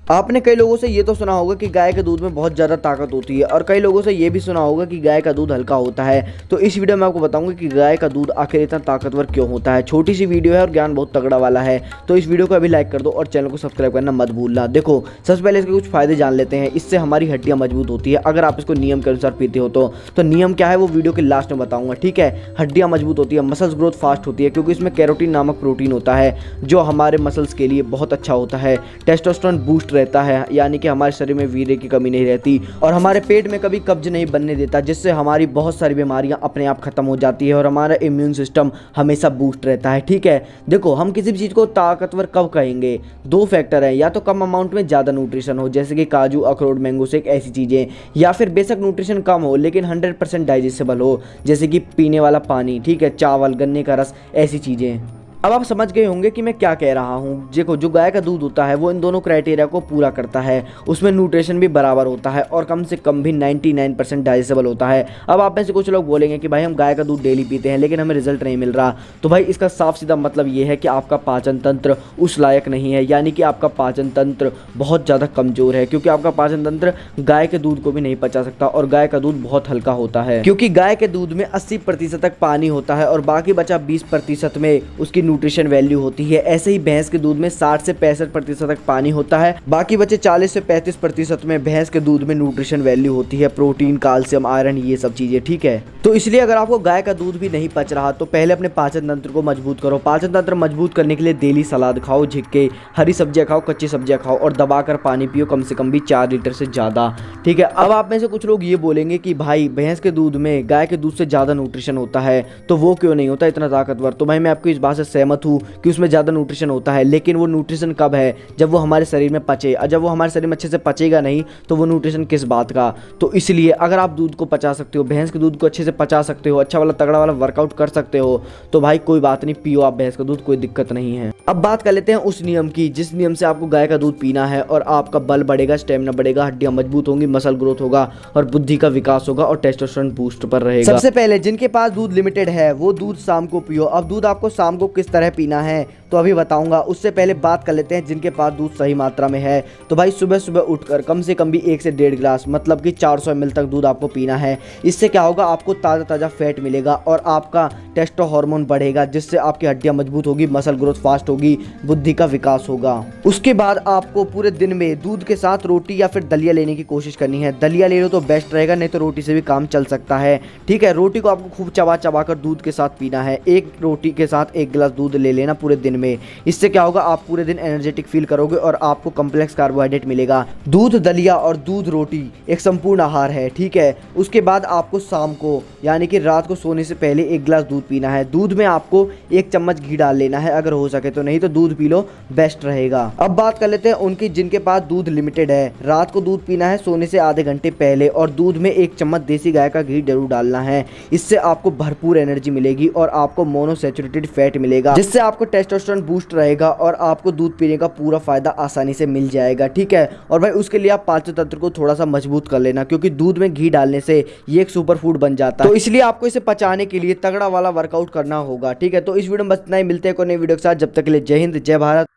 आपने कई लोगों से ये तो सुना होगा कि गाय के दूध में बहुत ज़्यादा ताकत होती है और कई लोगों से ये भी सुना होगा कि गाय का दूध हल्का होता है। तो इस वीडियो में आपको बताऊंगा कि गाय का दूध आखिर इतना ताकतवर क्यों होता है। छोटी सी वीडियो है और ज्ञान बहुत तगड़ा वाला है, तो इस वीडियो को अभी लाइक कर दो और चैनल को सब्सक्राइब करना मत भूलना। देखो, सबसे पहले इसके कुछ फायदे जान लेते हैं। इससे हमारी हड्डियाँ मजबूत होती है अगर आप इसको नियम के अनुसार पीते हो तो नियम क्या है वो वीडियो के लास्ट में बताऊंगा, ठीक है। हड्डियाँ मजबूत होती है, मसल्स ग्रोथ फास्ट होती है क्योंकि इसमें कैरोटीन नामक प्रोटीन होता है जो हमारे मसल्स के लिए बहुत अच्छा होता है। टेस्टोस्टेरोन बूस्ट रहता है, यानी कि हमारे शरीर में वीर्य की कमी नहीं रहती, और हमारे पेट में कभी कब्ज नहीं बनने देता, जिससे हमारी बहुत सारी बीमारियां अपने आप खत्म हो जाती है और हमारा इम्यून सिस्टम हमेशा बूस्ट रहता है, ठीक है। देखो, हम किसी भी चीज़ को ताकतवर कब कहेंगे, दो फैक्टर है, या तो कम अमाउंट में ज़्यादा न्यूट्रिशन हो जैसे कि काजू, अखरोट, मैंगो शेक, ऐसी चीज़ें, या फिर बेशक न्यूट्रिशन कम हो लेकिन 100% डाइजेस्टेबल हो जैसे कि पीने वाला पानी, ठीक है, चावल, गन्ने का रस, ऐसी चीज़ें। अब आप समझ गए होंगे कि मैं क्या कह रहा हूँ। देखो, जो गाय का दूध होता है वो इन दोनों क्राइटेरिया को पूरा करता है, उसमें न्यूट्रिशन भी बराबर होता है और कम से कम भी 99% डाइजेस्टेबल होता है। अब आप में से कुछ लोग बोलेंगे कि भाई हम गाय का दूध डेली पीते हैं लेकिन हमें रिजल्ट नहीं मिल रहा, तो भाई इसका साफ सीधा मतलब ये है कि आपका पाचन तंत्र उस लायक नहीं है, यानी कि आपका पाचन तंत्र बहुत ज़्यादा कमज़ोर है, क्योंकि आपका पाचन तंत्र गाय के दूध को भी नहीं पचा सकता और गाय का दूध बहुत हल्का होता है, क्योंकि गाय के दूध में 80% तक पानी होता है और बाकी बचा 20% में उसकी न्यूट्रिशन वैल्यू होती है। ऐसे ही भैंस के दूध में 60 से 65% तक पानी होता है, बाकी बचे 40 से 35% में भैंस के दूध में न्यूट्रिशन वैल्यू होती है, प्रोटीन, कैल्शियम, आयरन, ये सब चीजें, ठीक है। तो इसलिए अगर आपको गाय का दूध भी नहीं पच रहा तो पहले अपने पाचन तंत्र को मजबूत करो। पाचन तंत्र मजबूत करने के लिए डेली सलाद खाओ, झिक्के, हरी सब्जियां खाओ, कच्ची सब्जियां खाओ और दबाकर पानी पियो, कम से कम भी 4 लीटर से ज्यादा, ठीक है। अब आप में से कुछ लोग ये बोलेंगे कि भाई भैंस के दूध में गाय के दूध से ज्यादा न्यूट्रिशन होता है, तो वो क्यों नहीं होता इतना ताकतवर। तो भाई मैं आपको इस बात से सहमत हूँ कि उसमें ज़्यादा न्यूट्रिशन होता है, लेकिन वो न्यूट्रिशन कब है, जब वो हमारे शरीर में पचे। और जब वो हमारे शरीर में अच्छे से पचेगा नहीं तो वो न्यूट्रिशन किस बात का। तो इसलिए अगर आप दूध को पचा सकते हो, भैंस के दूध को अच्छे से पचा सकते हो, अच्छा वाला तगड़ा वाला वर्कआउट कर सकते हो, तो भाई कोई बात नहीं, पियो आप भैंस का दूध, कोई दिक्कत नहीं है। अब बात कर लेते हैं उस नियम की जिस नियम से आपको गाय का दूध पीना है और आपका बल बढ़ेगा, स्टेमिना बढ़ेगा, हड्डियां मजबूत होंगी, मसल ग्रोथ होगा और बुद्धि का विकास होगा और टेस्टोस्टेरोन बूस्ट पर रहेगा। सबसे पहले जिनके पास दूध लिमिटेड है वो दूध शाम को पियो। अब दूध आपको शाम को किस तरह पीना है तो अभी बताऊंगा, उससे पहले बात कर लेते हैं जिनके पास दूध सही मात्रा में है। तो भाई सुबह सुबह उठकर कम से कम भी 1 से 1.5 गिलास, मतलब कि 400 ml तक दूध आपको पीना है। इससे क्या होगा, आपको ताज़ा ताज़ा फैट मिलेगा और आपका टेस्टो हार्मोन बढ़ेगा, जिससे आपकी हड्डियां मजबूत होगी, मसल ग्रोथ फास्ट होगी, बुद्धि का विकास होगा। उसके बाद आपको पूरे दिन में दूध के साथ रोटी या फिर दलिया लेने की कोशिश करनी है। दलिया ले लो तो बेस्ट रहेगा, नहीं तो रोटी से भी काम चल सकता है, ठीक है। रोटी को आपको खूब चबा चबा कर दूध के साथ पीना है। एक रोटी के साथ 1 गिलास दूध ले लेना पूरे दिन में। इससे क्या होगा, आप पूरे दिन एनर्जेटिक फील करोगे और आपको कॉम्प्लेक्स कार्बोहाइड्रेट मिलेगा। दूध, दलिया और दूध रोटी एक संपूर्ण आहार है, ठीक है। उसके बाद आपको शाम को यानी कि रात को सोने से पहले 1 गिलास दूध पीना है। दूध में आपको 1 चम्मच घी डाल लेना है अगर हो सके तो, नहीं तो दूध पी लो, बेस्ट रहेगा। अब बात कर लेते हैं उनकी जिनके पास दूध लिमिटेड है। रात को दूध पीना है सोने से आधे घंटे पहले और दूध में 1 चम्मच देसी गाय का घी जरूर डालना है। इससे आपको भरपूर एनर्जी मिलेगी और आपको मोनोसैचुरेटेड फैट मिलेगा, जिससे आपको टेस्टोस्टेरोन बूस्ट रहेगा और आपको दूध पीने का पूरा फायदा आसानी से मिल जाएगा, ठीक है। और भाई उसके लिए आप पाचन तंत्र को थोड़ा सा मजबूत कर लेना, क्योंकि दूध में घी डालने से ये एक सुपर फूड बन जाता है, तो इसलिए आपको इसे पचाने के लिए तगड़ा वाला वर्कआउट करना होगा, ठीक है। तो इस वीडियो में बस इतना ही, मिलते हैं कोई नई वीडियो के साथ, जब तक के लिए जय हिंद, जय भारत।